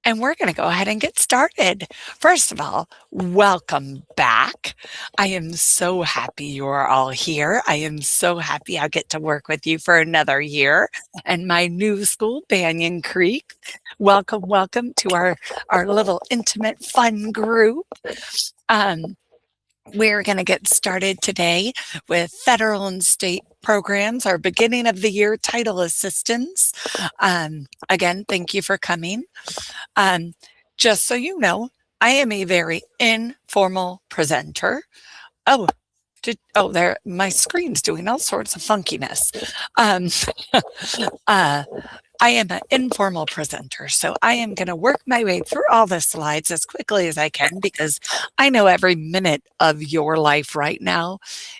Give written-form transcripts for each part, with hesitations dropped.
and we're going to go ahead and get started. First of all, welcome back. I am so happy you are all here. I am so happy I get to work with you for another year and my new school, Banyan Creek. Welcome, welcome to our little intimate fun group. Um, we're going to get started today with federal and state programs, our beginning of the year title assistance. Again, thank you for coming. Um, just so you know, I am a very informal presenter. Oh, there, my screen's doing all sorts of funkiness. Um, uh, I am an informal presenter, so I am going to work my way through all the slides as quickly as I can because I know every minute of your life right now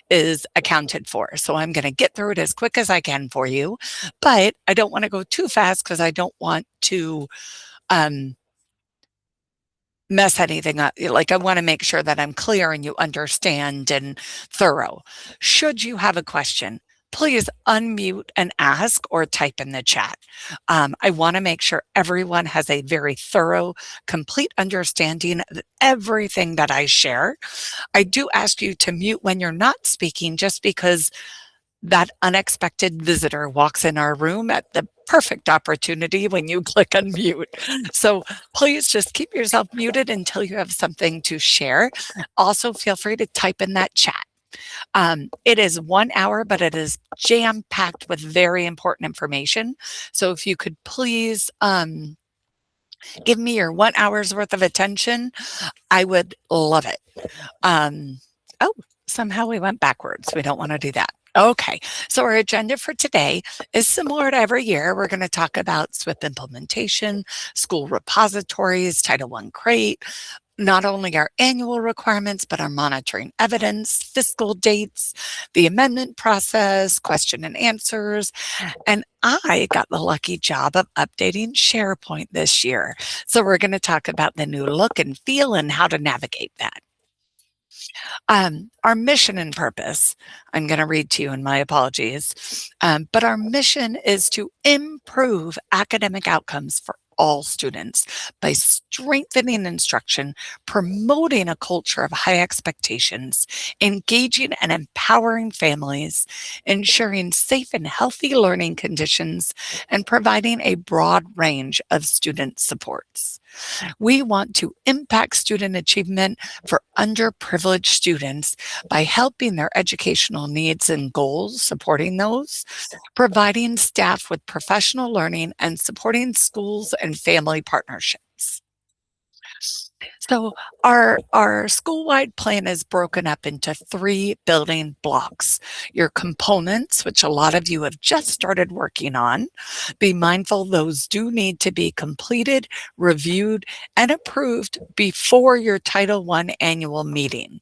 is accounted for. So I'm going to get through it as quick as I can for you, but I don't want to go too fast because I don't want to mess anything up. Like, I want to make sure that I'm clear and you understand and thorough. Should you have a question, please unmute and ask or type in the chat. I want to make sure everyone has a very thorough, complete understanding of everything that I share. I do ask you to mute when you're not speaking, just because that unexpected visitor walks in our room at the perfect opportunity when you click unmute. So please just keep yourself muted until you have something to share. Also, feel free to type in that chat. It is 1 hour, but it is jam-packed with very important information. So if you could please give me your 1 hour's worth of attention, I would love it. Oh, somehow we went backwards. We don't want to do that. Okay, so our agenda for today is similar to every year. We're going to talk about SWIP implementation, school repositories, Title I crate, not only our annual requirements, but our monitoring evidence, fiscal dates, the amendment process, question and answers. And I got the lucky job of updating SharePoint this year. So we're going to talk about the new look and feel and how to navigate that. Our mission and purpose, I'm going to read to you, and my apologies, but our mission is to improve academic outcomes for all students by strengthening instruction, promoting a culture of high expectations, engaging and empowering families, ensuring safe and healthy learning conditions, and providing a broad range of student supports. We want to impact student achievement for underprivileged students by helping their educational needs and goals, supporting those, providing staff with professional learning, and supporting schools and family partnerships. So our school-wide plan is broken up into 3 building blocks. Your components, which a lot of you have just started working on. Be mindful those do need to be completed, reviewed, and approved before your Title I annual meeting.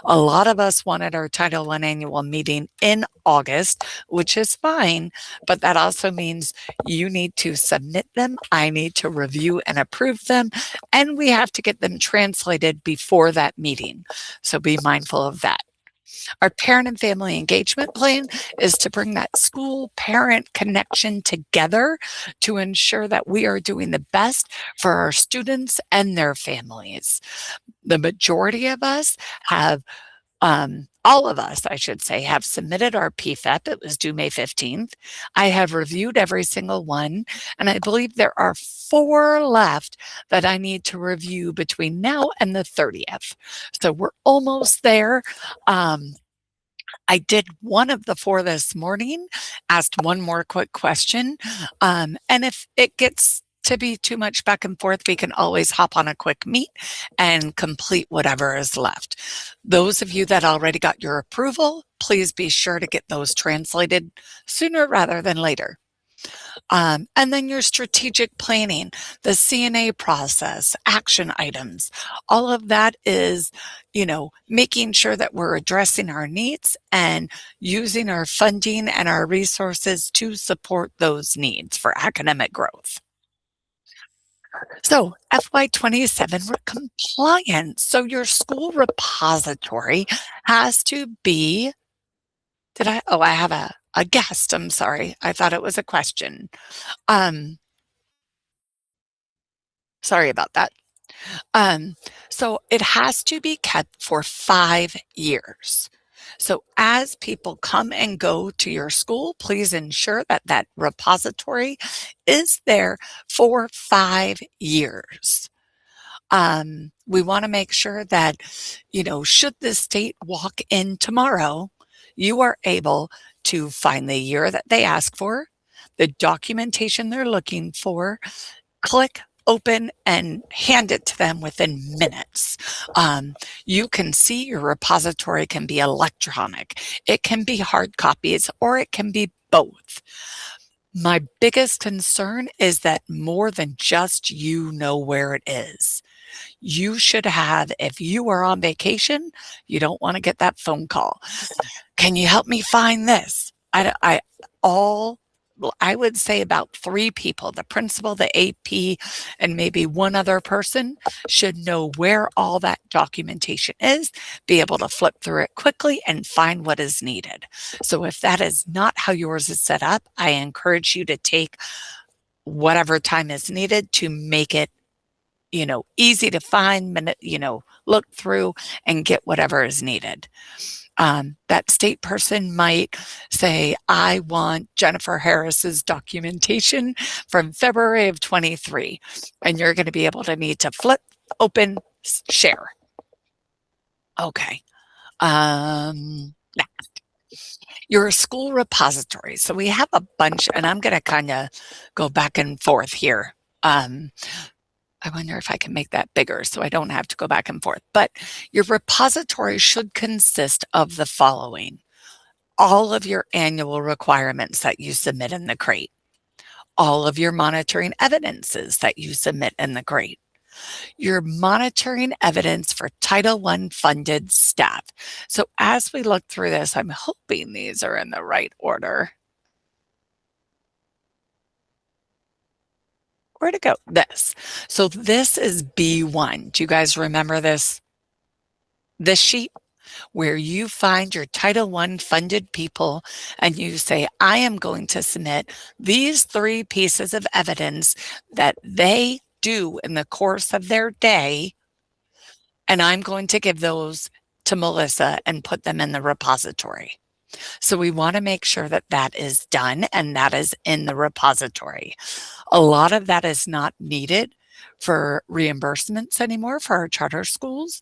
A lot of us wanted our Title I annual meeting in August, which is fine, but that also means you need to submit them, I need to review and approve them, and we have to get them translated before that meeting. So be mindful of that. Our parent and family engagement plan is to bring that school-parent connection together to ensure that we are doing the best for our students and their families. The majority of us have all of us, I should say, have submitted our PFEP. It was due May 15th. I have reviewed every single one, and I believe there are 4 left that I need to review between now and the 30th. So we're almost there. I did one of the 4 this morning, asked one more quick question, and if it gets to be too much back and forth, we can always hop on a quick meet and complete whatever is left. Those of you that already got your approval, please be sure to get those translated sooner rather than later. And then your strategic planning, the CNA process, action items, all of that is, making sure that we're addressing our needs and using our funding and our resources to support those needs for academic growth. So FY27 compliance. So your school repository has to be, I have a guest. I'm sorry. I thought it was a question. Sorry about that. Um, so it has to be kept for 5 years. So as people come and go to your school, please ensure that that repository is there for 5 years. We want to make sure that, should the state walk in tomorrow, you are able to find the year that they ask for, the documentation they're looking for, click, open, and hand it to them within minutes. You can see your repository can be electronic, it can be hard copies, or it can be both. My biggest concern is that more than just you know where it is. You should have, if you are on vacation, you don't want to get that phone call. Can you help me find this? All, well, I would say about 3 people, the principal, the AP, and maybe one other person should know where all that documentation is, be able to flip through it quickly and find what is needed. So if that is not how yours is set up, I encourage you to take whatever time is needed to make it, easy to find, look through and get whatever is needed. That state person might say, I want Jennifer Harris's documentation from February of 23. And you're going to be able to need to flip, open, share. Okay. Next. Your school repository. So we have a bunch, and I'm going to kind of go back and forth here. I wonder if I can make that bigger so I don't have to go back and forth. But your repository should consist of the following: all of your annual requirements that you submit in the crate, all of your monitoring evidences that you submit in the crate, your monitoring evidence for Title I funded staff. So as we look through this, I'm hoping these are in the right order. Where'd it go? This. So this is B1. Do you guys remember this sheet? Where you find your Title I funded people and you say, I am going to submit these 3 pieces of evidence that they do in the course of their day, and I'm going to give those to Melissa and put them in the repository. So we want to make sure that that is done and that is in the repository. A lot of that is not needed for reimbursements anymore for our charter schools.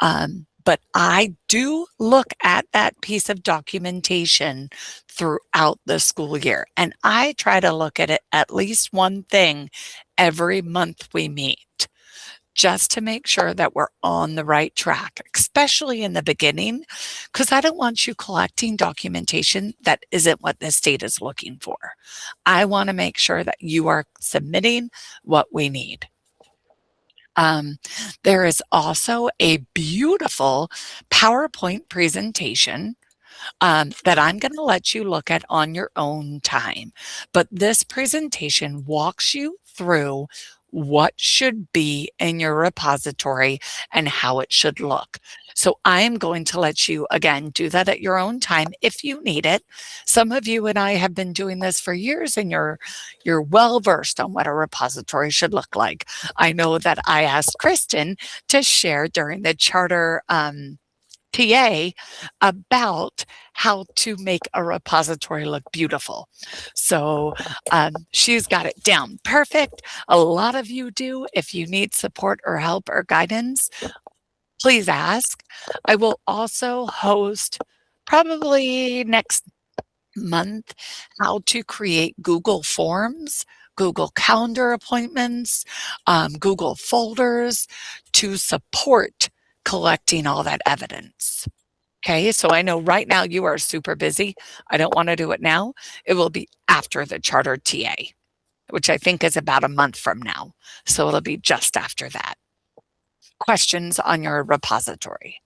But I do look at that piece of documentation throughout the school year. And I try to look at it at least one thing every month we meet, just to make sure that we're on the right track, especially in the beginning, because I don't want you collecting documentation that isn't what the state is looking for. I want to make sure that you are submitting what we need. There is also a beautiful PowerPoint presentation that I'm going to let you look at on your own time. But this presentation walks you through what should be in your repository and how it should look. So I am going to let you, again, do that at your own time if you need it. Some of you and I have been doing this for years, and you're well versed on what a repository should look like. I know that I asked Kristen to share during the charter TA about how to make a repository look beautiful. So she's got it down perfect. A lot of you do. If you need support or help or guidance, please ask. I will also host, probably next month, how to create Google Forms, Google Calendar appointments, Google folders to support collecting all that evidence. Okay, so I know right now you are super busy. I don't want to do it now. It will be after the charter TA, which I think is about a month from now. So it'll be just after that. Questions on your repository?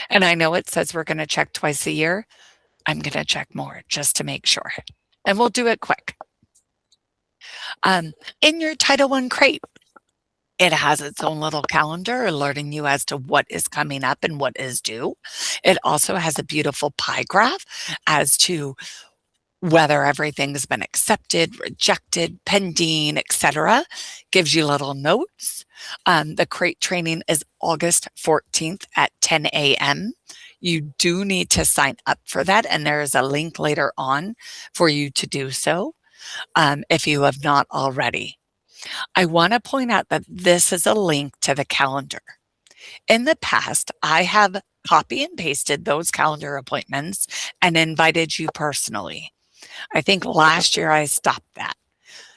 And I know it says we're going to check twice a year. I'm going to check more just to make sure. And we'll do it quick. In your Title I crate, it has its own little calendar alerting you as to what is coming up and what is due. It also has a beautiful pie graph as to whether everything's been accepted, rejected, pending, etc. Gives you little notes. The crate training is August 14th at 10 a.m. You do need to sign up for that, and there is a link later on for you to do so if you have not already. I want to point out that this is a link to the calendar. In the past, I have copy and pasted those calendar appointments and invited you personally. I think last year I stopped that.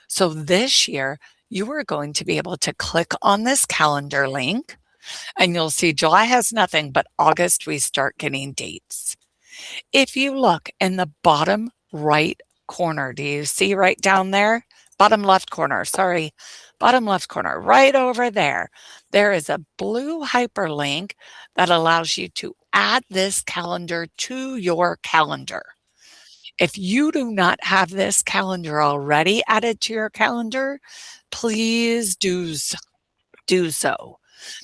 So this year, you are going to be able to click on this calendar link and you'll see July has nothing, but August we start getting dates. If you look in the bottom right corner, do you see right down there? Bottom left corner, sorry. Bottom left corner, right over there. There is a blue hyperlink that allows you to add this calendar to your calendar. If you do not have this calendar already added to your calendar, please do so.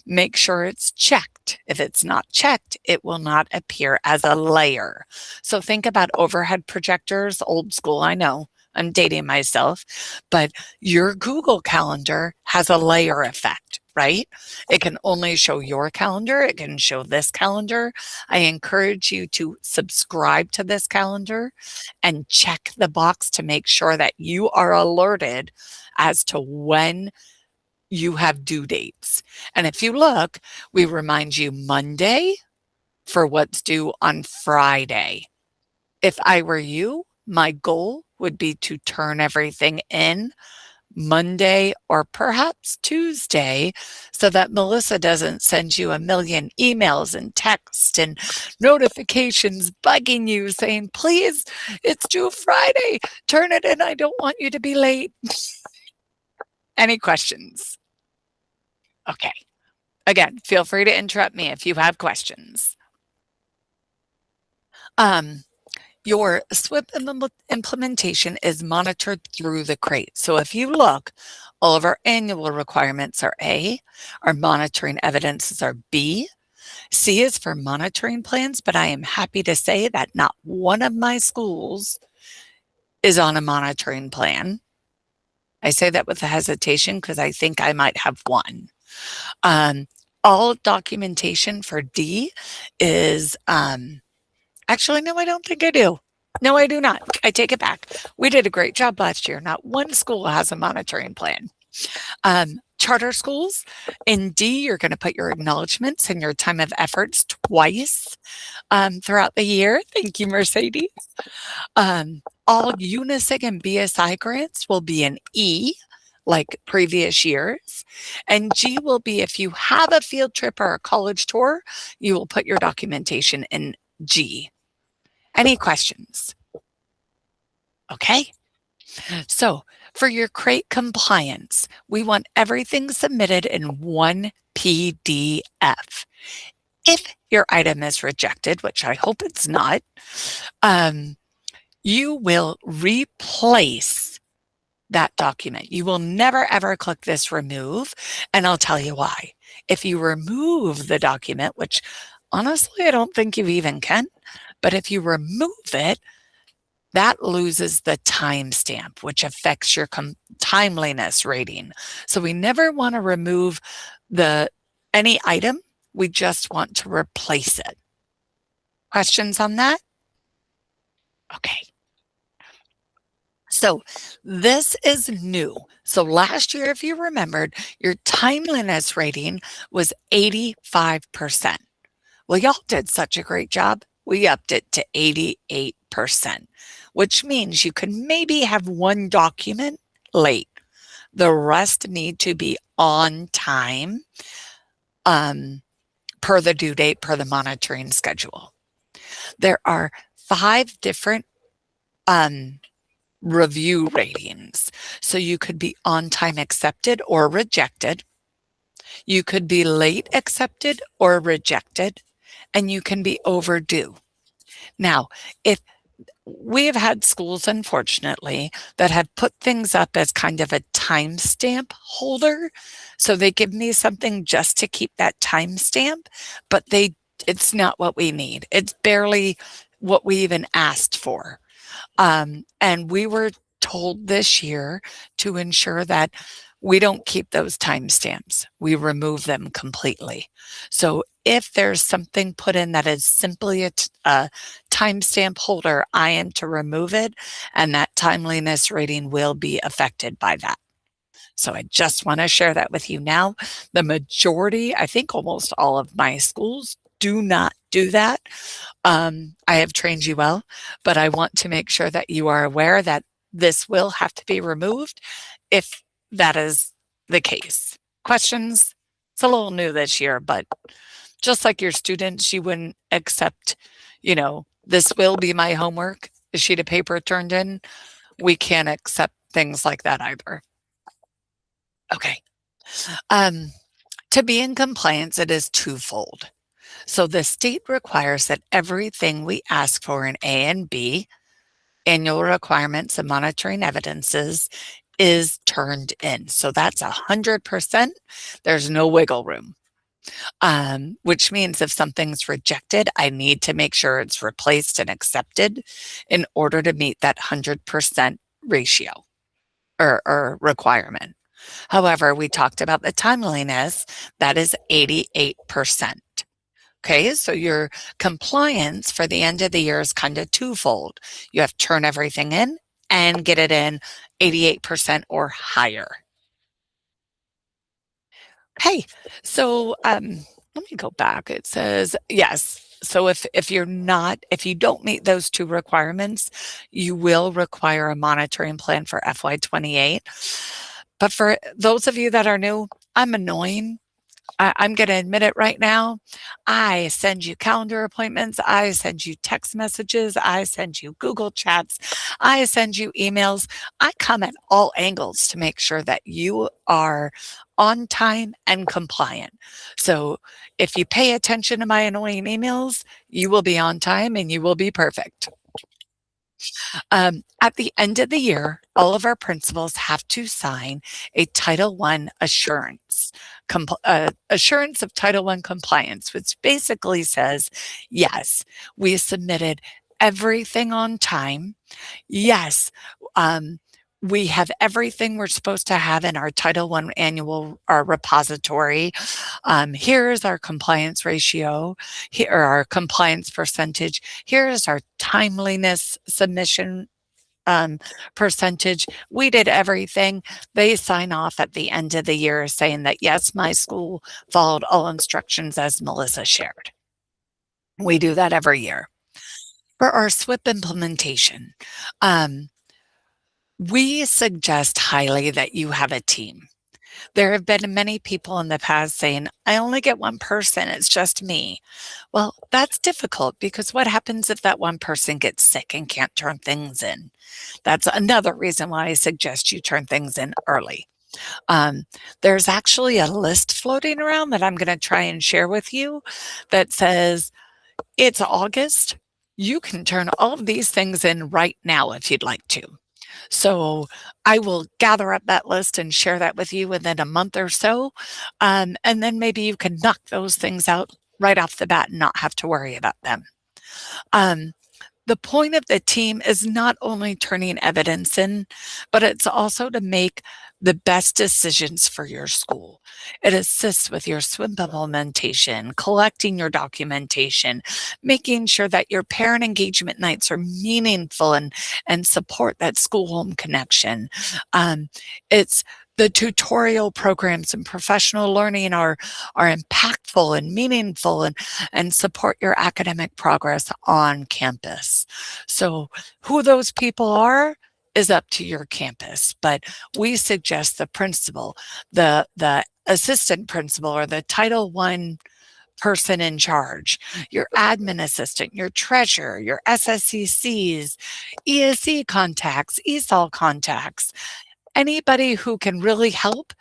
Make sure it's checked. If it's not checked, it will not appear as a layer. So think about overhead projectors, old school, I know. I'm dating myself, but your Google Calendar has a layer effect, right? It can only show your calendar. It can show this calendar. I encourage you to subscribe to this calendar and check the box to make sure that you are alerted as to when you have due dates. And if you look, we remind you Monday for what's due on Friday. If I were you, my goal would be to turn everything in Monday or perhaps Tuesday so that Melissa doesn't send you a million emails and texts and notifications bugging you saying, please, it's due Friday, turn it in. I don't want you to be late. Any questions? Okay. Again, feel free to interrupt me if you have questions. Your SWIP implementation is monitored through the crate. So if you look, all of our annual requirements are A, our monitoring evidences are B, C is for monitoring plans, but I am happy to say that not one of my schools is on a monitoring plan. I say that with a hesitation because I think I might have one. All documentation for D is, actually, no, I don't think I do. No, I do not. I take it back. We did a great job last year. Not one school has a monitoring plan. Charter schools, in D, you're going to put your acknowledgments and your time of efforts twice throughout the year. Thank you, Mercedes. All UNISIG and BSI grants will be in E, like previous years. And G will be if you have a field trip or a college tour, you will put your documentation in G. Any questions? Okay. So for your crate compliance, we want everything submitted in one PDF. If your item is rejected, which I hope it's not, you will replace that document. You will never ever click this remove, and I'll tell you why. If you remove the document, which honestly I don't think you even can, but if you remove it, that loses the timestamp, which affects your timeliness rating. So we never want to remove any item. We just want to replace it. Questions on that? Okay. So this is new. So last year, if you remembered, your timeliness rating was 85%. Well, y'all did such a great job. We upped it to 88%, which means you could maybe have one document late. The rest need to be on time per the due date, per the monitoring schedule. There are 5 different review ratings. So you could be on time accepted or rejected. You could be late accepted or rejected, and you can be overdue. Now, if we have had schools, unfortunately, that have put things up as kind of a timestamp holder. So they give me something just to keep that timestamp, but it's not what we need. It's barely what we even asked for. And we were told this year to ensure that we don't keep those timestamps. We remove them completely. So if there's something put in that is simply a timestamp holder, I am to remove it, and that timeliness rating will be affected by that. So I just want to share that with you now. The majority, I think almost all of my schools do not do that. I have trained you well, but I want to make sure that you are aware that this will have to be removed if that is the case. Questions? It's a little new this year, but just like your students, you wouldn't accept, this will be my homework, a sheet of paper turned in. We can't accept things like that either. Okay. Um, to be in compliance, it is twofold. So the state requires that everything we ask for in A and B, annual requirements and monitoring evidences, is turned in. So that's 100%. There's no wiggle room. Which means if something's rejected, I need to make sure it's replaced and accepted in order to meet that 100% ratio or requirement. However, we talked about the timeliness, that is 88%. Okay, so your compliance for the end of the year is kind of twofold. You have to turn everything in and get it in 88% or higher. Hey, so let me go back. It says yes. So if you don't meet those two requirements, you will require a monitoring plan for FY28. But for those of you that are new, I'm annoying. I'm going to admit it right now. I send you calendar appointments. I send you text messages. I send you Google chats. I send you emails. I come at all angles to make sure that you are on time and compliant. So if you pay attention to my annoying emails, you will be on time and you will be perfect. At the end of the year, all of our principals have to sign a Title I assurance, assurance of Title I compliance, which basically says, yes, we submitted everything on time. Yes, we have everything we're supposed to have in our Title I annual our repository. Here's our compliance ratio, here our compliance percentage. Here's our timeliness submission percentage. We did everything. They sign off at the end of the year saying that, yes, my school followed all instructions as Melissa shared. We do that every year. For our SWIP implementation, we suggest highly that you have a team. There have been many people in the past saying, I only get one person, it's just me. Well, that's difficult because what happens if that one person gets sick and can't turn things in? That's another reason why I suggest you turn things in early. There's actually a list floating around that I'm going to try and share with you that says, it's August. You can turn all of these things in right now if you'd like to. So I will gather up that list and share that with you within a month or so. And then maybe you can knock those things out right off the bat and not have to worry about them. The point of the team is not only turning evidence in, but it's also to make the best decisions for your school. It assists with your SWIM implementation, collecting your documentation, making sure that your parent engagement nights are meaningful and support that school-home connection. It's the tutorial programs and professional learning are impactful and meaningful and support your academic progress on campus. So who those people are is up to your campus, but we suggest the principal, the assistant principal, or the Title I person in charge, your admin assistant, your treasurer, your SSCCs, ESE contacts, ESOL contacts, anybody who can really help,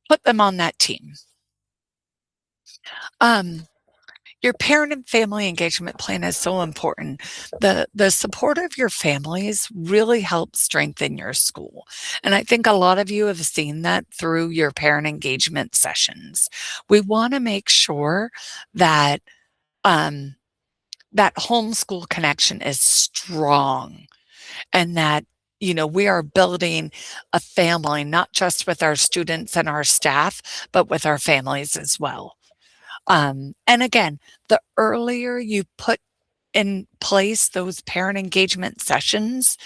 put them on that team. Your parent and family engagement plan is so important. The support of your families really helps strengthen your school. And I think a lot of you have seen that through your parent engagement sessions. We want to make sure that that homeschool connection is strong. and that, we are building a family, not just with our students and our staff, but with our families as well. And again, the earlier you put in place those parent engagement sessions,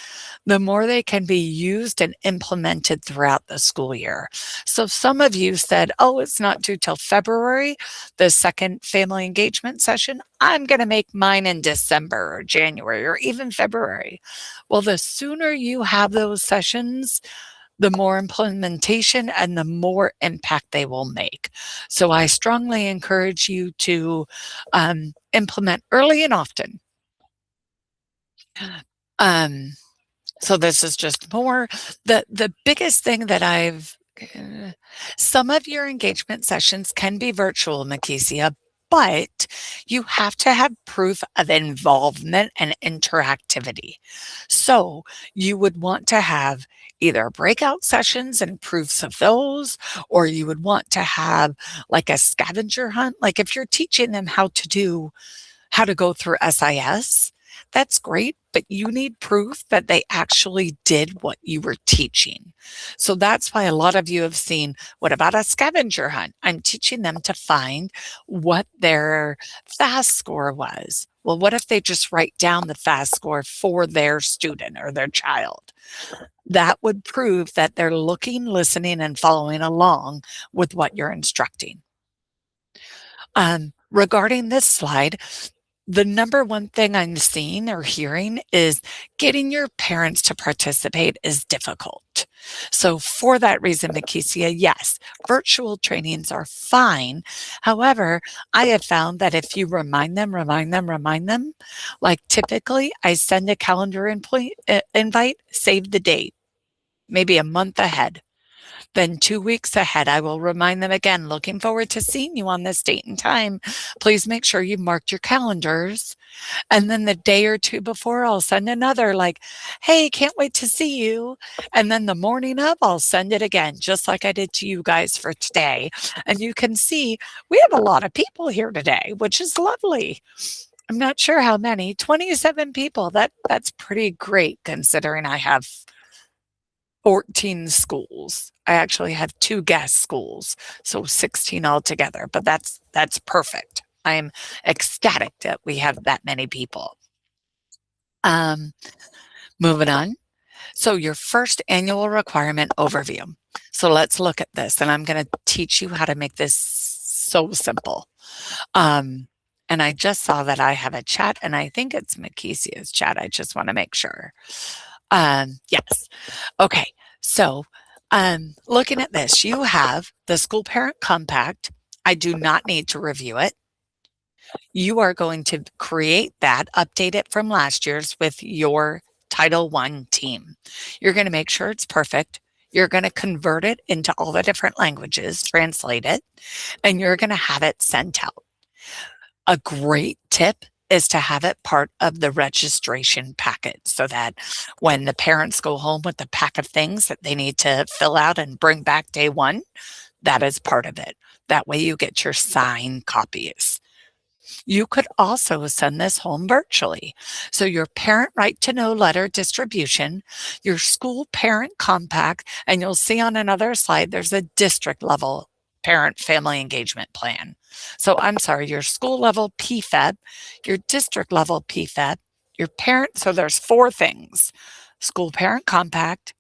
the more they can be used and implemented throughout the school year. So some of you said, oh, it's not due till February, the second family engagement session. I'm going to make mine in December or January or even February. Well, the sooner you have those sessions, the more implementation and the more impact they will make. So I strongly encourage you to implement early and often. Um, so this is just more. The biggest thing that some of your engagement sessions can be virtual, Makesia, but you have to have proof of involvement and interactivity. So you would want to have either breakout sessions and proofs of those, or you would want to have like a scavenger hunt. Like if you're teaching them how to go through SIS, that's great, but you need proof that they actually did what you were teaching. So that's why a lot of you have seen, what about a scavenger hunt? I'm teaching them to find what their FAST score was. Well, what if they just write down the FAST score for their student or their child? That would prove that they're looking, listening, and following along with what you're instructing. Regarding this slide, the number one thing I'm seeing or hearing is getting your parents to participate is difficult. So for that reason, Makesia, yes, virtual trainings are fine. However, I have found that if you remind them, like typically I send a calendar invite, save the date, maybe a month ahead. Then 2 weeks ahead, I will remind them again, looking forward to seeing you on this date and time. Please make sure you've marked your calendars. And then the day or two before, I'll send another like, hey, can't wait to see you. And then the morning of, I'll send it again, just like I did to you guys for today. And you can see we have a lot of people here today, which is lovely. I'm not sure how many, 27 people. That's pretty great considering I have 14 schools. I actually have 2 guest schools, so 16 altogether, but that's perfect. I'm ecstatic that we have that many people. Um, Moving on. So your first annual requirement overview. So let's look at this, and I'm going to teach you how to make this so simple. And I just saw that I have a chat, and I think it's Makesia's chat. I just want to make sure. Yes. Okay. So, looking at this, you have the school parent compact. I do not need to review it. You are going to create that, update it from last year's with your Title I team. You're going to make sure it's perfect. You're going to convert it into all the different languages, translate it, and you're going to have it sent out. A great tip is to have it part of the registration packet so that when the parents go home with the pack of things that they need to fill out and bring back day one, that is part of it. That way you get your signed copies. You could also send this home virtually. So your parent right to know letter distribution, your school parent compact, and you'll see on another slide, there's a district level parent family engagement plan. So I'm sorry, your school level PFEB, your district level PFEB, your parent, so there's 4 things: school parent compact,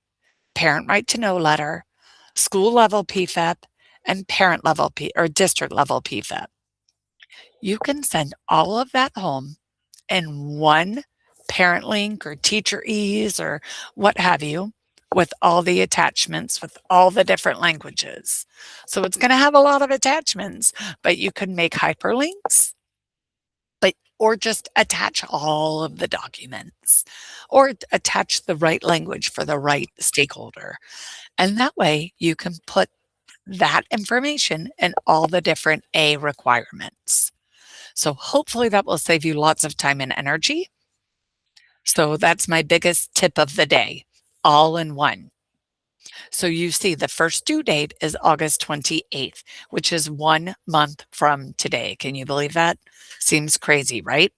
parent right to know letter, school level PFEB, and parent level or district level PFEB. You can send all of that home in one parent link or teacher ease or what have you, with all the attachments, with all the different languages. So it's going to have a lot of attachments, but you can make hyperlinks, or just attach all of the documents, or attach the right language for the right stakeholder. And that way you can put that information in all the different A requirements. So hopefully that will save you lots of time and energy. So that's my biggest tip of the day, all in one. So you see the first due date is August 28th, which is 1 month from today. Can you believe that? Seems crazy, right?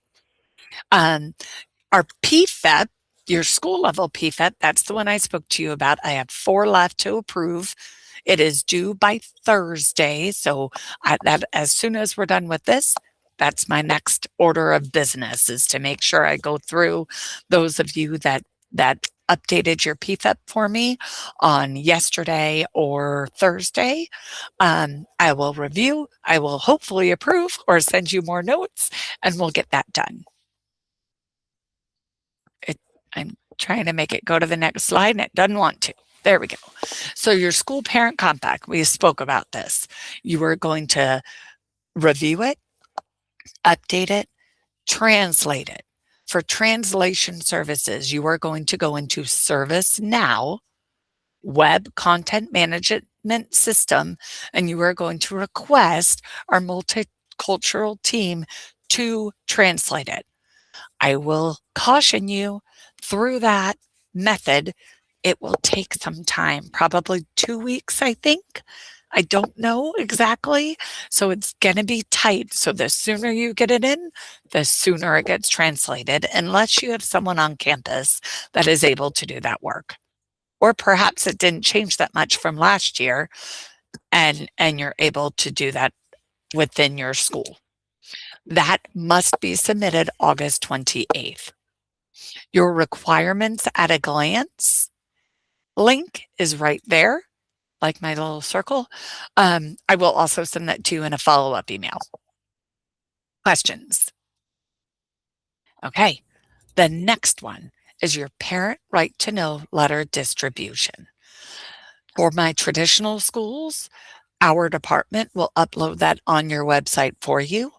Um, our PFEP Your school level PFEP, that's the one I spoke to you about. I have 4 left to approve. It is due by Thursday, so that as soon as we're done with this, that's my next order of business, is to make sure I go through those of you that updated your PFEP for me on yesterday or Thursday. I will review, I will hopefully approve or send you more notes, and we'll get that done. I'm trying to make it go to the next slide and it doesn't want to. There we go. So your school parent compact, we spoke about this. You are going to review it, update it, translate it. For translation services, you are going to go into ServiceNow, Web Content Management System, and you are going to request our multicultural team to translate it. I will caution you, through that method, it will take some time, probably 2 weeks, I think. I don't know exactly. So it's going to be tight. So the sooner you get it in, the sooner it gets translated, unless you have someone on campus that is able to do that work. Or perhaps it didn't change that much from last year and you're able to do that within your school. That must be submitted August 28th. Your requirements at a glance link is right there, like my little circle. I will also send that to you in a follow-up email. Questions? Okay, the next one is your parent right to know letter distribution. For my traditional schools, our department will upload that on your website for you.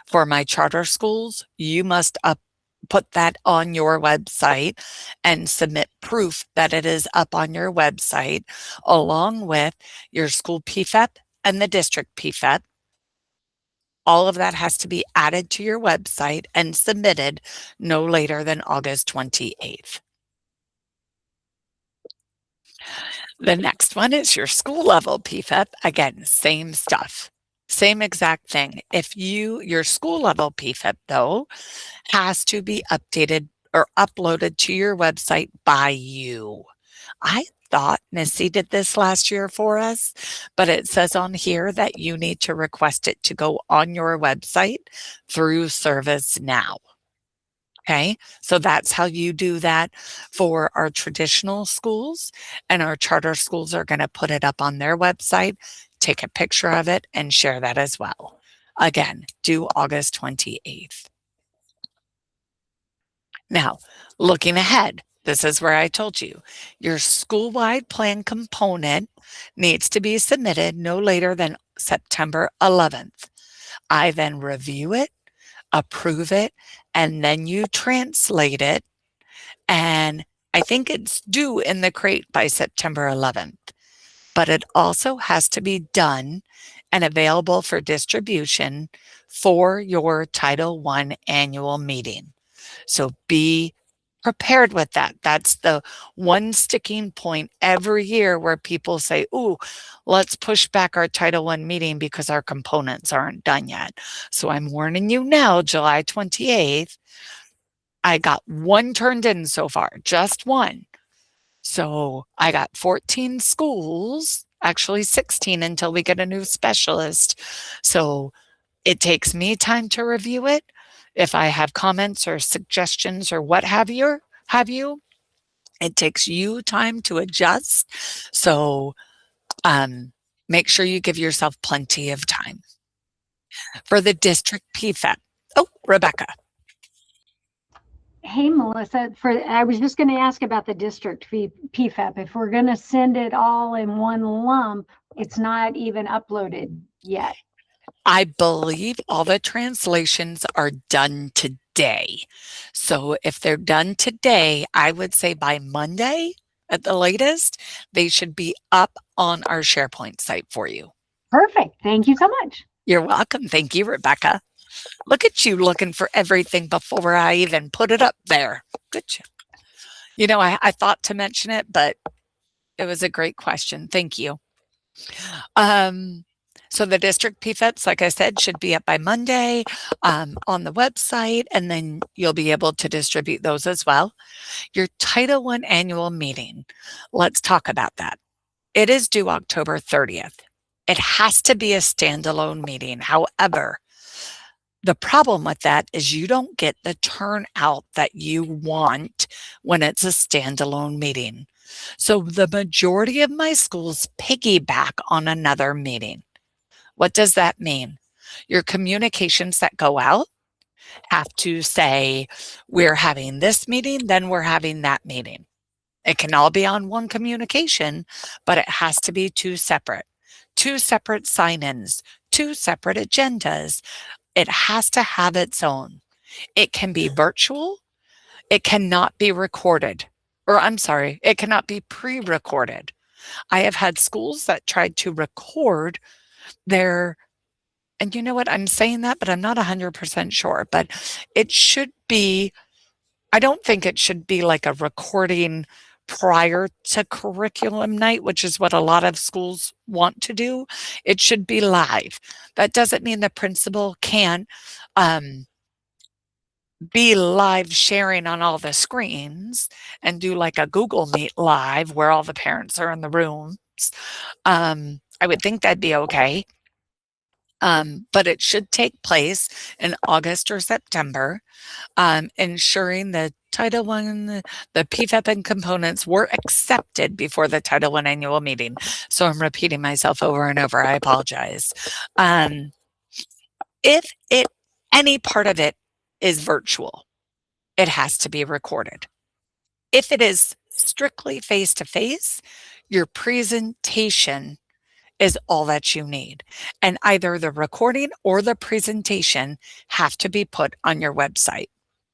For my charter schools, you must put that on your website and submit proof that it is up on your website, along with your school PFEP and the district PFEP. All of that has to be added to your website and submitted no later than August 28th. The next one is your school level PFEP. Again, same stuff, same exact thing. If your school level PFEP, though, has to be updated or uploaded to your website by you. I thought Missy did this last year for us, but it says on here that you need to request it to go on your website through ServiceNow. Okay, so that's how you do that for our traditional schools, and our charter schools are going to put it up on their website, take a picture of it, and share that as well. Again, due August 28th. Now, looking ahead, this is where I told you your school-wide plan component needs to be submitted no later than September 11th. I then review it, approve it, and then you translate it. And I think it's due in the crate by September 11th, but it also has to be done and available for distribution for your Title I annual meeting. So be prepared with that. That's the one sticking point every year where people say, "Ooh, let's push back our Title I meeting because our components aren't done yet." So I'm warning you now, July 28th, I got one turned in so far, just one. So I got 14 schools, actually 16 until we get a new specialist. So it takes me time to review it. If I have comments or suggestions or what have you, it takes you time to adjust. So make sure you give yourself plenty of time. For the district PFEP. Oh, Rebecca. Hey, Melissa, I was just going to ask about the district PFEP. If we're going to send it all in one lump, it's not even uploaded yet. I believe all the translations are done today. So if they're done today, I would say by Monday at the latest, they should be up on our SharePoint site for you. Perfect. Thank you so much. You're welcome. Thank you, Rebecca. Look at you looking for everything before I even put it up there. Good job. You know, I thought to mention it, but it was a great question. Thank you. So the district PFEPs, like I said, should be up by Monday on the website, and then you'll be able to distribute those as well. Your Title I annual meeting, let's talk about that. It is due October 30th. It has to be a standalone meeting. However, the problem with that is you don't get the turnout that you want when it's a standalone meeting. So the majority of my schools piggyback on another meeting. What does that mean? Your communications that go out have to say, we're having this meeting, then we're having that meeting. It can all be on one communication, but it has to be two separate sign-ins, two separate agendas. It has to have its own. It can be virtual. It cannot be recorded. Or I'm sorry, it cannot be pre-recorded. I have had schools that tried to record their, and you know what, I'm saying that, but I'm not 100% sure, but it should be, I don't think it should be like a recording prior to curriculum night, which is what a lot of schools want to do. It should be live. That doesn't mean the principal can't be live sharing on all the screens and do like a Google Meet live where all the parents are in the rooms. I would think that'd be okay. But it should take place in August or September, ensuring the Title I, the PFEP and components were accepted before the Title I annual meeting. So I'm repeating myself over and over. I apologize. If any part of it is virtual, it has to be recorded. If it is strictly face-to-face, your presentation is all that you need. And either the recording or the presentation have to be put on your website.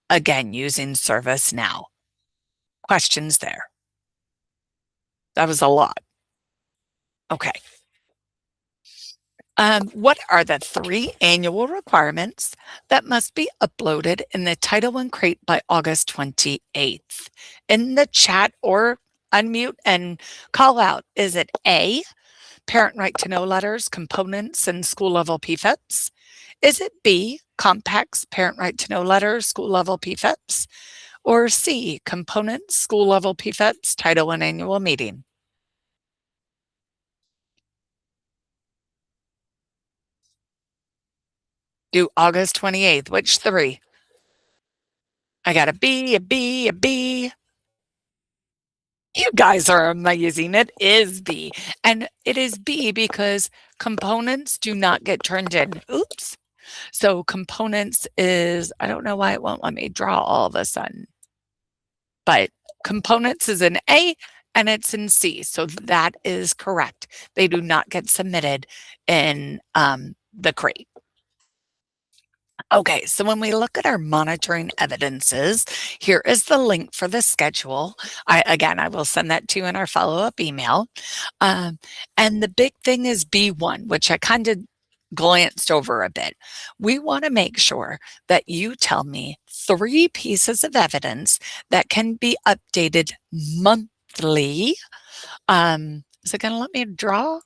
Again, using ServiceNow. Questions there? That was a lot. Okay. What are the 3 annual requirements that must be uploaded in the Title I crate by August 28th? In the chat or unmute and call out, is it A, parent right to know letters, components, and school level PFEPs? Is it B, compacts, parent right to know letters, school level PFEPs? Or C, components, school level PFEPs, Title I annual meeting? Due August 28th. Which 3? I got a B, a B, a B. You guys are amazing. It is B. And it is B because components do not get turned in. Oops. So components is, I don't know why it won't let me draw all of a sudden, but components is in A and it's in C. So that is correct. They do not get submitted in the crate. Okay, so when we look at our monitoring evidences, here is the link for the schedule. I will send that to you in our follow-up email. And the big thing is B1, which I kind of glanced over a bit. We want to make sure that you tell me 3 pieces of evidence that can be updated monthly. Is it going to let me draw?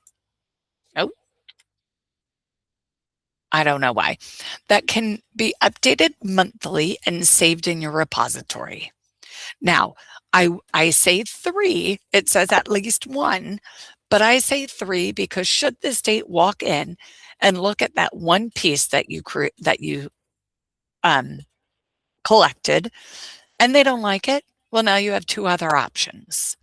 Oh, I don't know why. That can be updated monthly and saved in your repository. Now, I say 3, it says at least 1, but I say 3 because should the state walk in and look at that one piece that you collected and they don't like it, well, now you have 2 other options.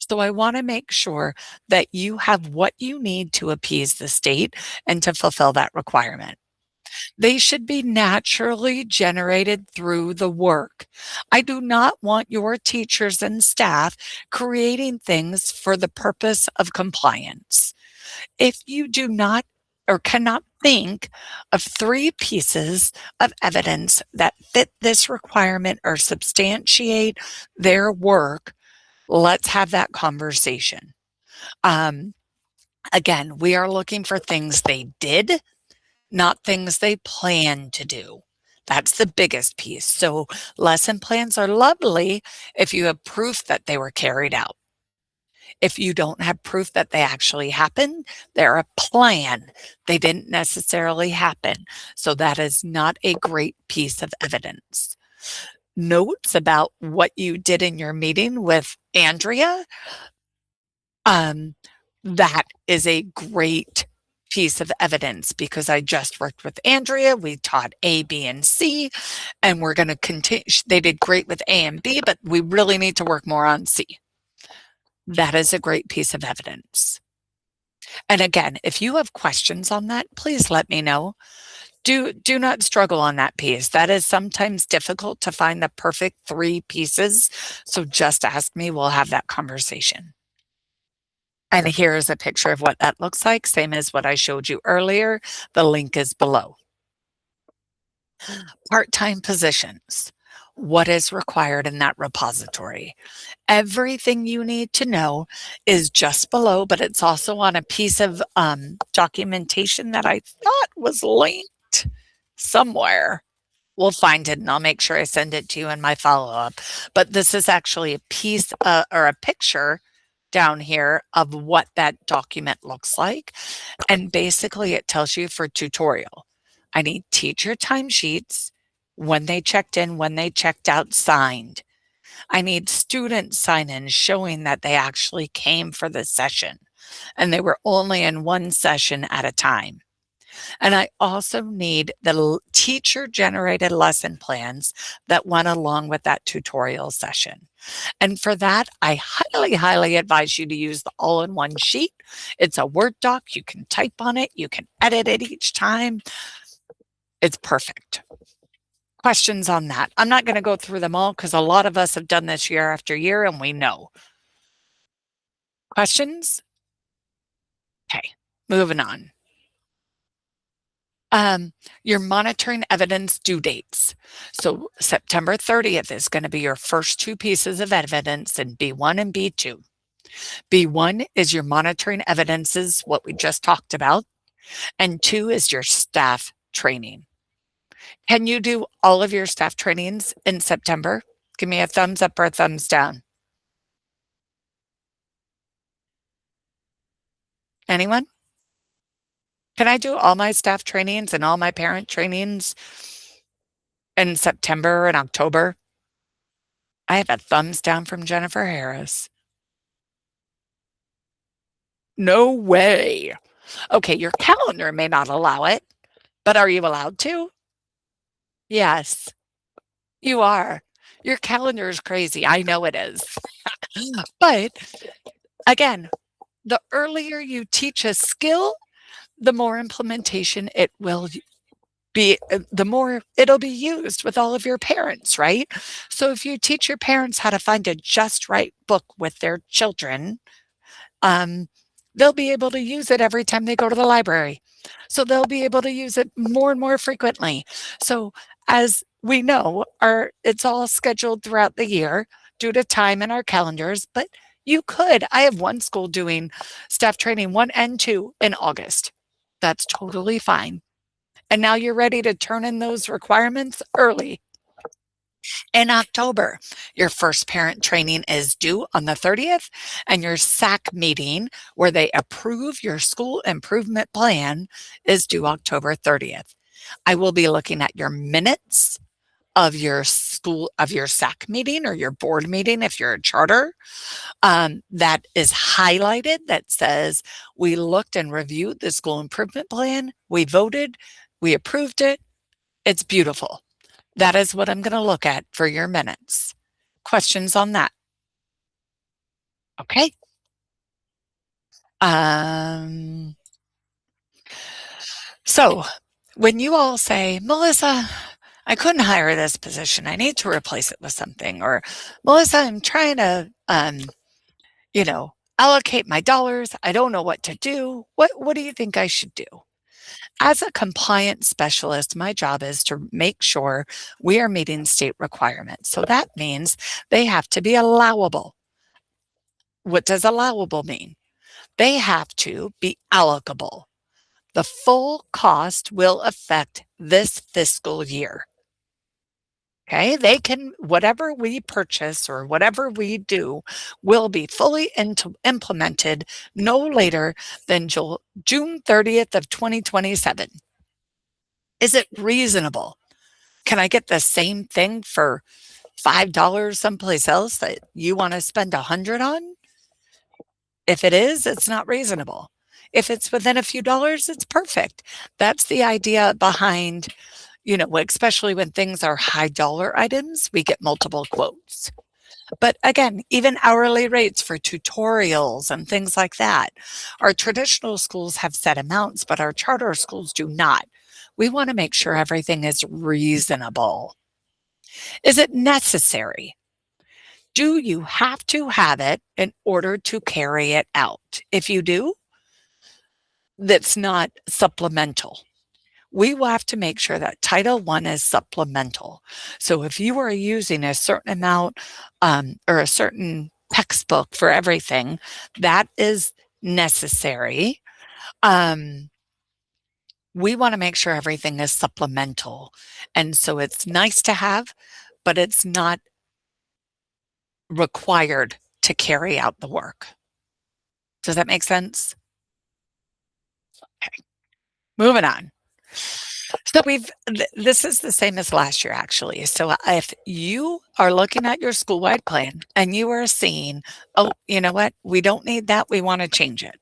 So I want to make sure that you have what you need to appease the state and to fulfill that requirement. They should be naturally generated through the work. I do not want your teachers and staff creating things for the purpose of compliance. If you do not or cannot think of 3 pieces of evidence that fit this requirement or substantiate their work, let's have that conversation. Again, we are looking for things they did, not things they plan to do. That's the biggest piece. So lesson plans are lovely if you have proof that they were carried out. If you don't have proof that they actually happened, they're a plan. They didn't necessarily happen. So that is not a great piece of evidence. Notes about what you did in your meeting with Andrea, um, that is a great piece of evidence because I just worked with Andrea. We taught A, B, and C, and we're going to continue. They did great with A and B, but we really need to work more on C. That is a great piece of evidence. And again, if you have questions on that, please let me know. Do not struggle on that piece. That is sometimes difficult to find the perfect 3 pieces. So just ask me, we'll have that conversation. And here's a picture of what that looks like, same as what I showed you earlier. The link is below. Part-time positions. What is required in that repository? Everything you need to know is just below, but it's also on a piece of documentation that I thought was linked somewhere. We'll find it and I'll make sure I send it to you in my follow-up. But this is actually a piece or a picture down here of what that document looks like. And basically it tells you for tutorial, I need teacher timesheets, when they checked in, when they checked out, signed. I need student sign-in showing that they actually came for the session and they were only in one session at a time. And I also need the teacher-generated lesson plans that went along with that tutorial session. And for that, I highly, highly advise you to use the all-in-one sheet. It's a Word doc. You can type on it. You can edit it each time. It's perfect. Questions on that? I'm not going to go through them all because a lot of us have done this year after year and we know. Questions? Okay, moving on. You're monitoring evidence due dates. So September 30th is going to be your first 2 pieces of evidence in B1 and B2. B1 is your monitoring evidences, what we just talked about, and 2 is your staff training. Can you do all of your staff trainings in September? Give me a thumbs up or a thumbs down. Anyone? Can I do all my staff trainings and all my parent trainings in September and October? I have a thumbs down from Jennifer Harris. No way. Okay, your calendar may not allow it, but are you allowed to? Yes, you are. Your calendar is crazy. I know it is. But again, the earlier you teach a skill, the more implementation it will be, the more it'll be used with all of your parents, right? So if you teach your parents how to find a just right book with their children, um, they'll be able to use it every time they go to the library. So they'll be able to use it more and more frequently. So as we know, it's all scheduled throughout the year due to time in our calendars, but you could. I have one school doing staff training 1 and 2 in August. That's totally fine. And now you're ready to turn in those requirements early. In October, your first parent training is due on the 30th, and your SAC meeting, where they approve your school improvement plan, is due October 30th. I will be looking at your minutes of your SAC meeting or your board meeting if you're a charter. That is highlighted that says we looked and reviewed the school improvement plan, we voted, we approved it. It's beautiful. That is what I'm going to look at for your minutes. Questions on that? Okay. So when you all say, Melissa, I couldn't hire this position, I need to replace it with something, or Melissa, I'm trying to, allocate my dollars. I don't know what to do. What do you think I should do? As a compliance specialist, my job is to make sure we are meeting state requirements. So that means they have to be allowable. What does allowable mean? They have to be allocable. The full cost will affect this fiscal year. Okay, they can, whatever we purchase or whatever we do will be fully implemented no later than June 30th of 2027. Is it reasonable? Can I get the same thing for $5 someplace else that you want to spend 100 on? If it is, it's not reasonable. If it's within a few dollars, it's perfect. That's the idea behind, especially when things are high dollar items, we get multiple quotes. But again, even hourly rates for tutorials and things like that. Our traditional schools have set amounts, but our charter schools do not. We want to make sure everything is reasonable. Is it necessary? Do you have to have it in order to carry it out? If you do, that's not supplemental. We will have to make sure that Title I is supplemental. So if you are using a certain amount or a certain textbook for everything, that is necessary. We want to make sure everything is supplemental. And so it's nice to have, but it's not required to carry out the work. Does that make sense? Okay, moving on. So this is the same as last year, actually. So if you are looking at your school-wide plan and you are seeing, oh, you know what? We don't need that. We want to change it.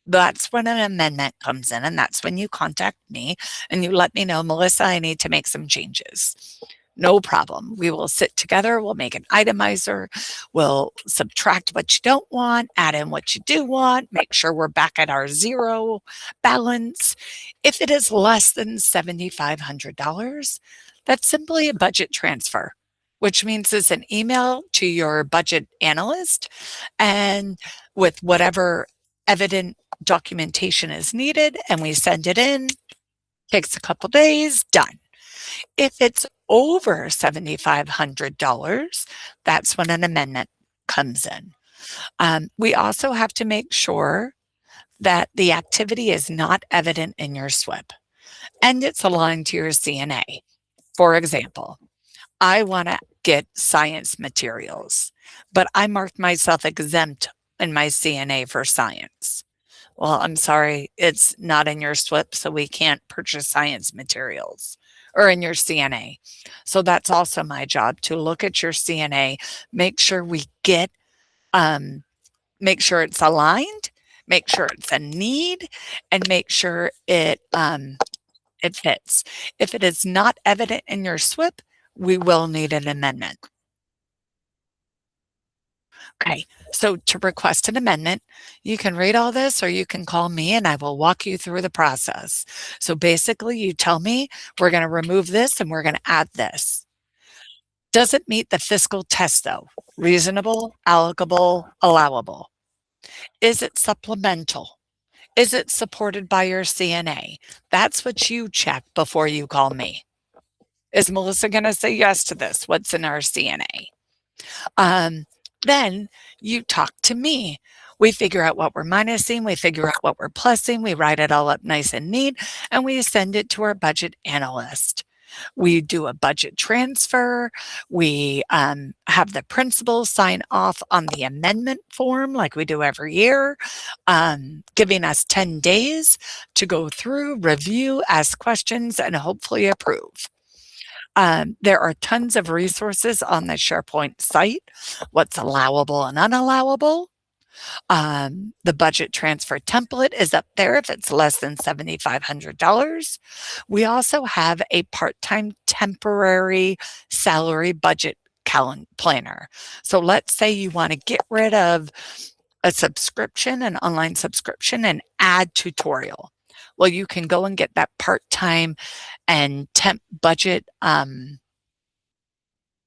That's when an amendment comes in, and that's when you contact me and you let me know, Melissa, I need to make some changes. No problem. We will sit together. We'll make an itemizer. We'll subtract what you don't want, add in what you do want, make sure we're back at our zero balance. If it is less than $7,500, that's simply a budget transfer, which means it's an email to your budget analyst and with whatever evident documentation is needed, and we send it in. Takes a couple days, done. If it's over $7,500, that's when an amendment comes in. We also have to make sure that the activity is not evident in your SWIP and it's aligned to your CNA. For example, I want to get science materials, but I marked myself exempt in my CNA for science. Well, I'm sorry, it's not in your SWIP, so we can't purchase science materials or in your CNA. So that's also my job to look at your CNA, make sure we get, make sure it's aligned, make sure it's a need, and make sure it fits. If it is not evident in your SWIP, we will need an amendment. Okay, so to request an amendment, you can read all this or you can call me and I will walk you through the process. So basically, you tell me we're going to remove this and we're going to add this. Does it meet the fiscal test though? Reasonable, allocable, allowable. Is it supplemental? Is it supported by your CNA? That's what you check before you call me. Is Melissa going to say yes to this? What's in our CNA? Then you talk to me. We figure out what we're minusing, we figure out what we're plussing, we write it all up nice and neat, and we send it to our budget analyst. We do a budget transfer. We have the principal sign off on the amendment form like we do every year, giving us 10 days to go through, review, ask questions, and hopefully approve. There are tons of resources on the SharePoint site, what's allowable and unallowable. The budget transfer template is up there if it's less than $7,500. We also have a part-time temporary salary budget planner. So let's say you want to get rid of a subscription, an online subscription, and add tutorial. Well, you can go and get that part-time and temp budget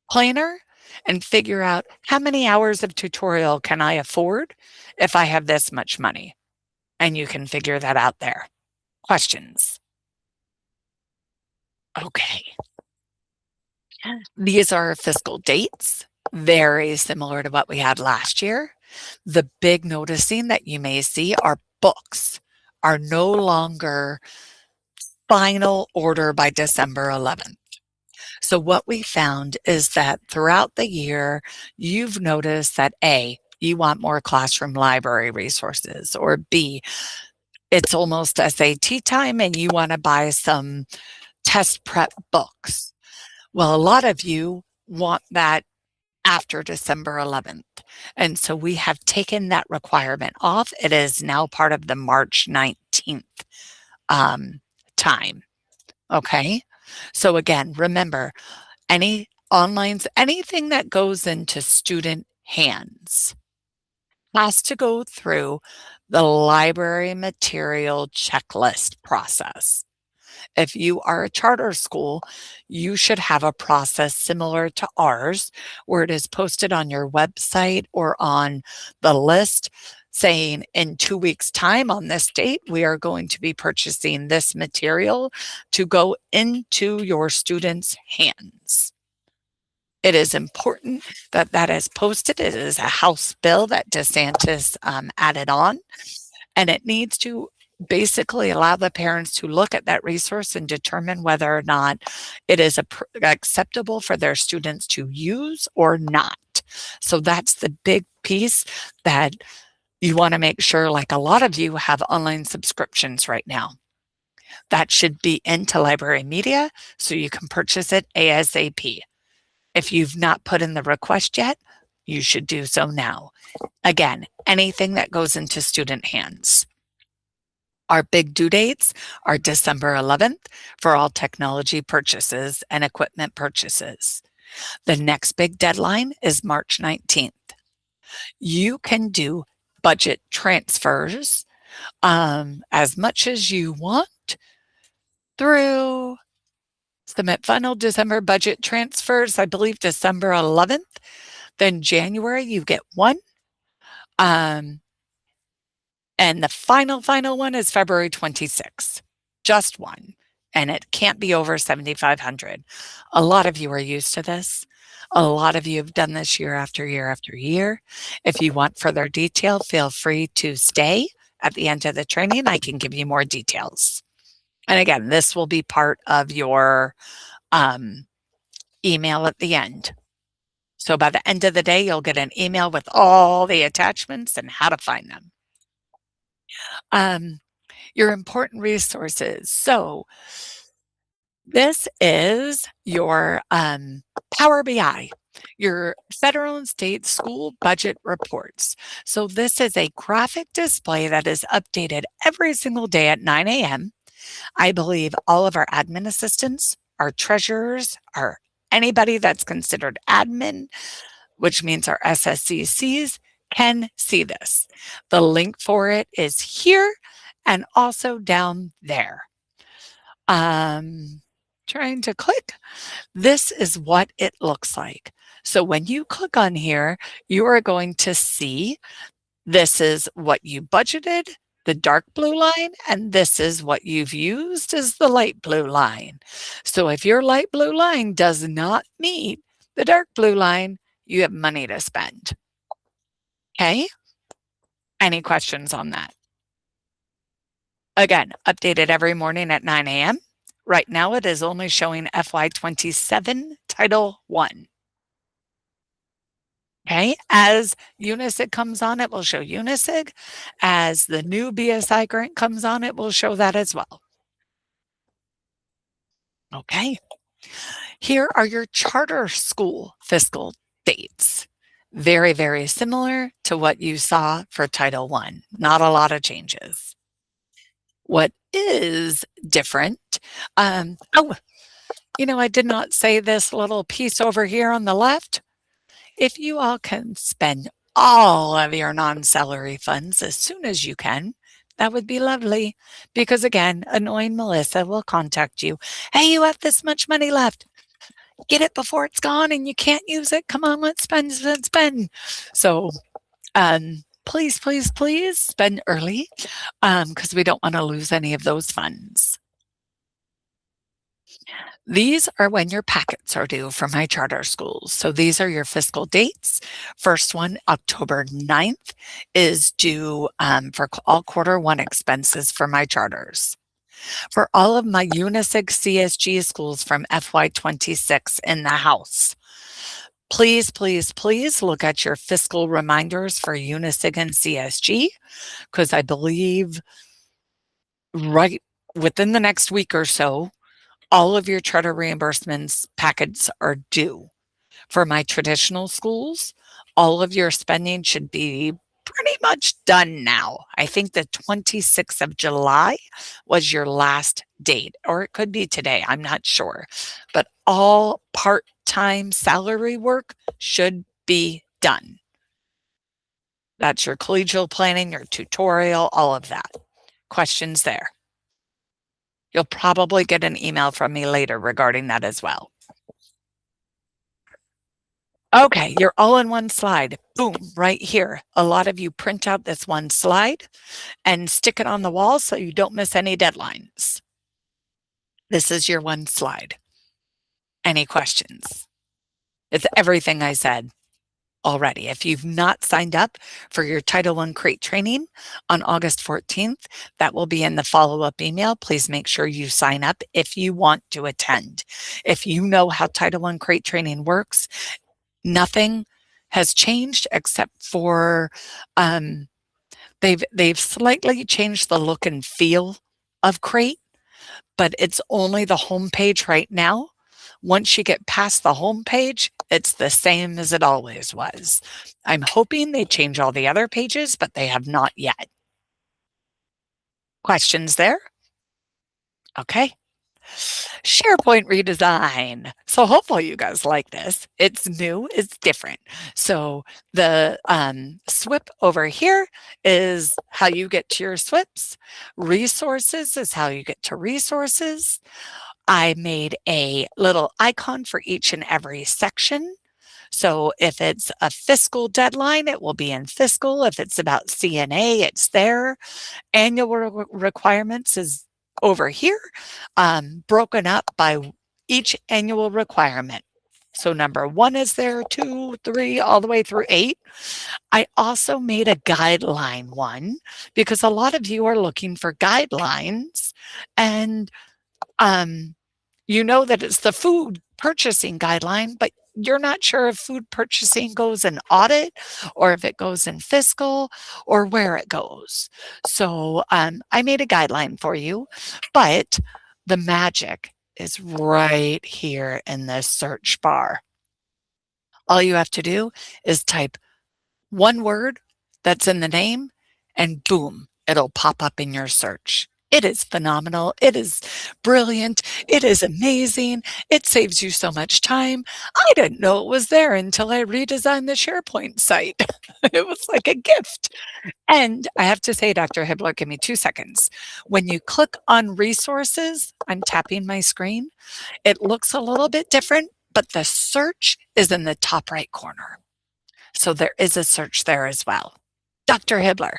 planner and figure out how many hours of tutorial can I afford if I have this much money. And you can figure that out there. Questions? Okay. These are fiscal dates, very similar to what we had last year. The big noticing that you may see are books are no longer final order by December 11th. So what we found is that throughout the year, you've noticed that A, you want more classroom library resources, or B, it's almost SAT time and you want to buy some test prep books. Well, a lot of you want that after December 11th. And so we have taken that requirement off. It is now part of the March 19th um, time. Okay. So again, remember, anything that goes into student hands has to go through the library material checklist process. If you are a charter school, you should have a process similar to ours, where it is posted on your website or on the list saying in 2 weeks' time on this date, we are going to be purchasing this material to go into your students' hands. It is important that that is posted. It is a House bill that DeSantis added on, and it needs to basically allow the parents to look at that resource and determine whether or not it is acceptable for their students to use or not. So that's the big piece that you want to make sure, like a lot of you have online subscriptions right now. That should be into library media so you can purchase it ASAP. If you've not put in the request yet, you should do so now. Again, anything that goes into student hands. Our big due dates are December 11th for all technology purchases and equipment purchases. The next big deadline is March 19th. You can do budget transfers as much as you want through submit final December budget transfers, I believe December 11th. Then January, you get one. Um, and the final one is February 26th. Just one. And it can't be over 7,500. A lot of you are used to this. A lot of you have done this year after year after year. If you want further detail, feel free to stay at the end of the training. I can give you more details. And again, this will be part of your email at the end. So by the end of the day, you'll get an email with all the attachments and how to find them. Your important resources. So this is your Power BI, your federal and state school budget reports. So this is a graphic display that is updated every single day at 9 a.m. I believe all of our admin assistants, our treasurers, our anybody that's considered admin, which means our SSCCs, can see this. The link for it is here and also down there. Trying to click. This is what it looks like. So when you click on here, you are going to see this is what you budgeted, the dark blue line, and this is what you've used as the light blue line. So if your light blue line does not meet the dark blue line, you have money to spend. Okay? Any questions on that? Again, updated every morning at 9 a.m. Right now, it is only showing FY27 Title 1. Okay, as Unisig comes on, it will show Unisig. As the new BSI grant comes on, it will show that as well. Okay, here are your charter school fiscal dates. Very, very similar to what you saw for Title I. Not a lot of changes. What is different, I did not say this little piece over here on the left. If you all can spend all of your non-salary funds as soon as you can, that would be lovely. Because again, annoying Melissa will contact you. Hey, you have this much money left. Get it before it's gone and you can't use it. Come on, let's spend. So please, please, please spend early because we don't want to lose any of those funds. These are when your packets are due for my charter schools. So these are your fiscal dates. First one, October 9th, is due for all quarter one expenses for my charters. For all of my Unisig CSG schools from FY26 in the house, please, please, please look at your fiscal reminders for Unisig and CSG, because I believe right within the next week or so, all of your charter reimbursements packets are due. For my traditional schools, all of your spending should be pretty much done now. I think the 26th of July was your last date, or it could be today, I'm not sure. But all part-time salary work should be done. That's your collegial planning, your tutorial, all of that. Questions there? You'll probably get an email from me later regarding that as well. Okay, you're all in one slide. Boom, right here. A lot of you print out this one slide and stick it on the wall so you don't miss any deadlines. This is your one slide. Any questions? It's everything I said already. If you've not signed up for your Title I Crate training on August 14th, that will be in the follow-up email. Please make sure you sign up if you want to attend. If you know how Title I Crate training works, nothing has changed except for they've slightly changed the look and feel of Crate, but it's only the homepage right now. Once you get past the homepage, it's the same as it always was. I'm hoping they change all the other pages, but they have not yet. Questions there? Okay. SharePoint redesign. So hopefully you guys like this. It's new, it's different. So the SWIP over here is how you get to your SWIPs. Resources is how you get to resources. I made a little icon for each and every section. So if it's a fiscal deadline, it will be in fiscal. If it's about CNA, it's there. Annual requirements is over here, broken up by each annual requirement. So number 1 is there, 2, 3, all the way through 8. I also made a guideline one because a lot of you are looking for guidelines, and you know that it's the food purchasing guideline, but you're not sure if food purchasing goes in audit or if it goes in fiscal or where it goes. So I made a guideline for you, but the magic is right here in this search bar. All you have to do is type one word that's in the name, and boom, it'll pop up in your search. It is phenomenal. It is brilliant. It is amazing. It saves you so much time. I didn't know it was there until I redesigned the SharePoint site. It was like a gift. And I have to say, Dr. Hibbler, give me 2 seconds. When you click on resources, I'm tapping my screen. It looks a little bit different, but the search is in the top right corner. So there is a search there as well. Dr. Hibbler.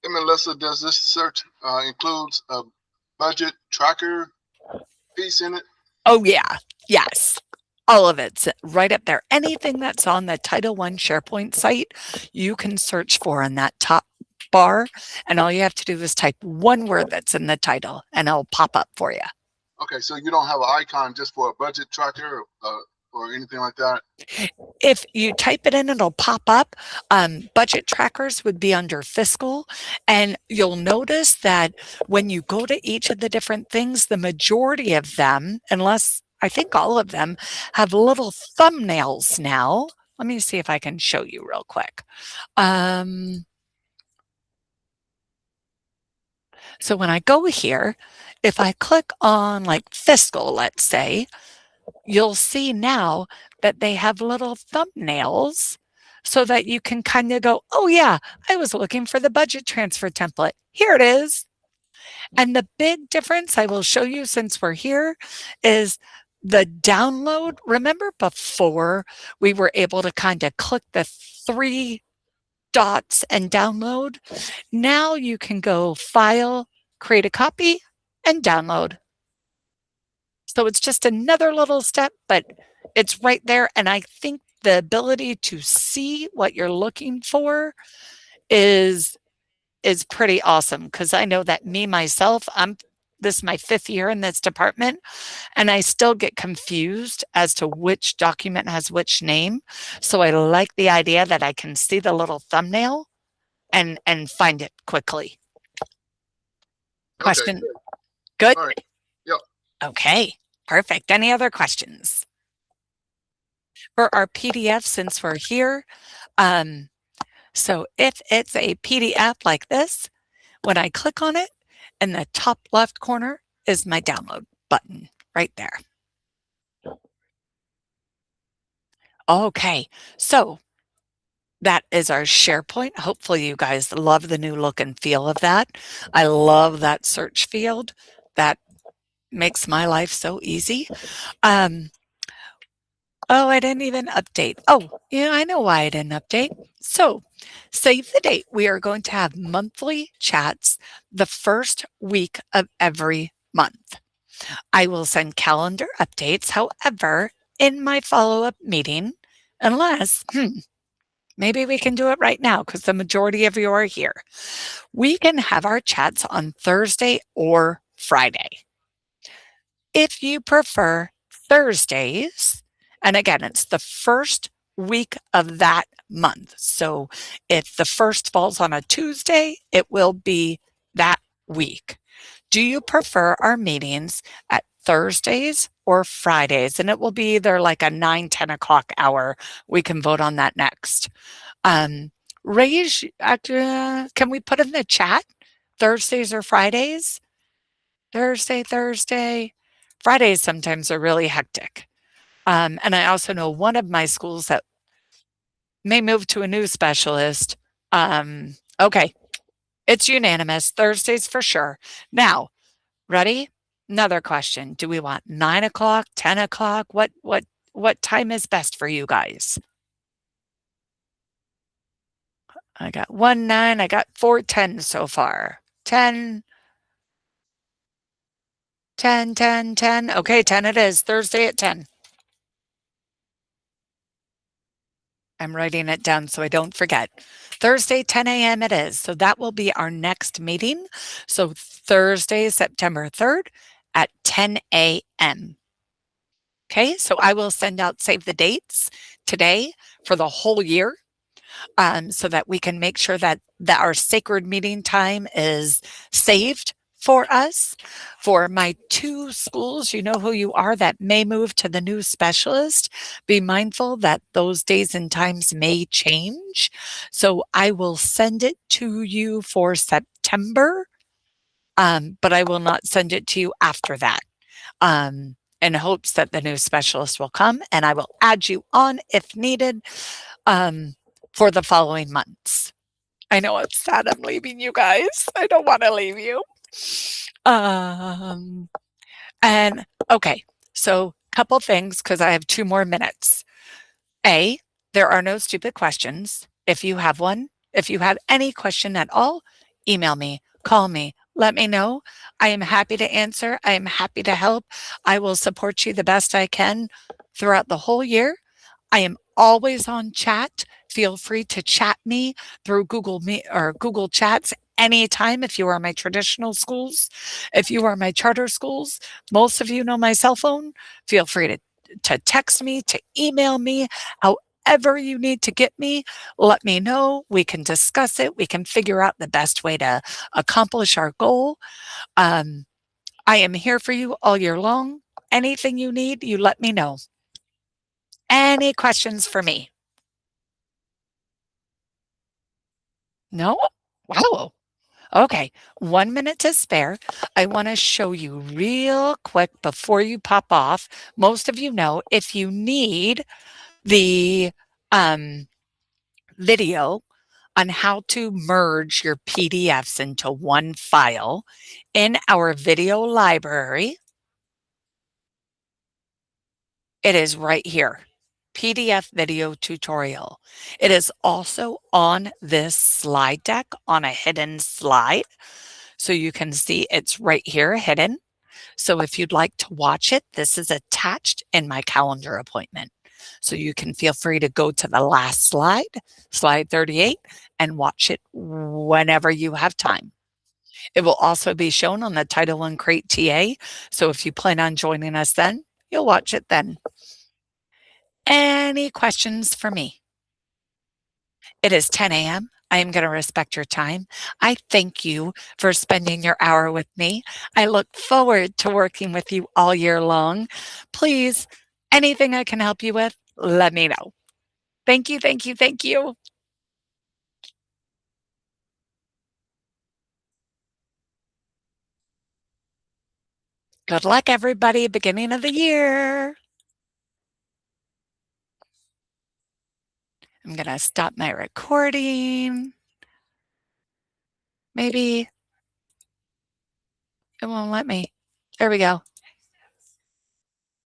Hey, Melissa, does this search includes a budget tracker piece in it? Oh, yeah. Yes. All of it's right up there. Anything that's on the Title I SharePoint site, you can search for in that top bar. And all you have to do is type one word that's in the title and it'll pop up for you. Okay, so you don't have an icon just for a budget tracker or anything like that? If you type it in, it'll pop up. Budget trackers would be under fiscal. And you'll notice that when you go to each of the different things, the majority of them, unless I think all of them, have little thumbnails now. Let me see if I can show you real quick. So when I go here, if I click on like fiscal, let's say, you'll see now that they have little thumbnails so that you can kind of go, oh yeah, I was looking for the budget transfer template. Here it is. And the big difference I will show you since we're here is the download. Remember before we were able to kind of click the 3 dots and download? Now you can go File, create a copy, and download. So it's just another little step, but it's right there. And I think the ability to see what you're looking for is is pretty awesome because I know that me myself, this is my 5th year in this department, and I still get confused as to which document has which name. So I like the idea that I can see the little thumbnail and find it quickly. Okay, Question? Good? all right. Yep. Okay, perfect. Any other questions? For our PDF, since we're here, so if it's a PDF like this, when I click on it, in the top left corner is my download button right there. Okay, so that is our SharePoint. Hopefully you guys love the new look and feel of that. I love that search field. That makes my life so easy. Oh, I didn't even update. Oh, yeah, I know why I didn't update. So, save the date. We are going to have monthly chats the first week of every month. I will send calendar updates. However, in my follow-up meeting, unless, maybe we can do it right now because the majority of you are here. We can have our chats on Thursday or Friday. If you prefer Thursdays, and again, it's the first week of that month. So if the first falls on a Tuesday, it will be that week. Do you prefer our meetings at Thursdays or Fridays? And it will be either like a 9-10 o'clock hour. We can vote on that next. Can we put in the chat Thursdays or Fridays? Thursday. Fridays sometimes are really hectic. And I also know one of my schools that may move to a new specialist. Okay, it's unanimous. Thursdays for sure. Now, ready? Another question. Do we want 9 o'clock, 10 o'clock? What time is best for you guys? I got 1, 9. I got 4, 10 so far. 10. 10, 10, 10. Okay, 10 it is. Thursday at 10. I'm writing it down so I don't forget. Thursday, 10 a.m. it is. So that will be our next meeting. So Thursday, September 3rd at 10 a.m. Okay, so I will send out save the dates today for the whole year. So that we can make sure that our sacred meeting time is saved for us. For my 2 schools, you know who you are, that may move to the new specialist. Be mindful that those days and times may change. So I will send it to you for September, but I will not send it to you after that. In hopes that the new specialist will come, and I will add you on if needed. For the following months. I know it's sad I'm leaving you guys. I don't want to leave you. And okay, so couple things because I have 2 more minutes. A, there are no stupid questions. If you have one, if you have any question at all, email me, call me, let me know. I am happy to answer. I am happy to help. I will support you the best I can throughout the whole year. I am always on chat. Feel free to chat me through Google Meet or Google Chats anytime if you are my traditional schools. If you are my charter schools, most of you know my cell phone. Feel free to text me, to email me, however you need to get me. Let me know. We can discuss it. We can figure out the best way to accomplish our goal. I am here for you all year long. Anything you need, you let me know. Any questions for me? No? Wow. Okay, 1 minute to spare. I want to show you real quick before you pop off. Most of you know if you need the video on how to merge your PDFs into one file in our video library, it is right here. PDF video tutorial. It is also on this slide deck on a hidden slide. So you can see it's right here hidden. So if you'd like to watch it, this is attached in my calendar appointment. So you can feel free to go to the last slide, slide 38, and watch it whenever you have time. It will also be shown on the Title I Crate TA, so if you plan on joining us then, you'll watch it then. Any questions for me? It is 10 a.m. I am going to respect your time. I thank you for spending your hour with me. I look forward to working with you all year long. Please, anything I can help you with, let me know. Thank you, thank you, thank you. Good luck, everybody, beginning of the year. I'm going to stop my recording. Maybe it won't let me. There we go.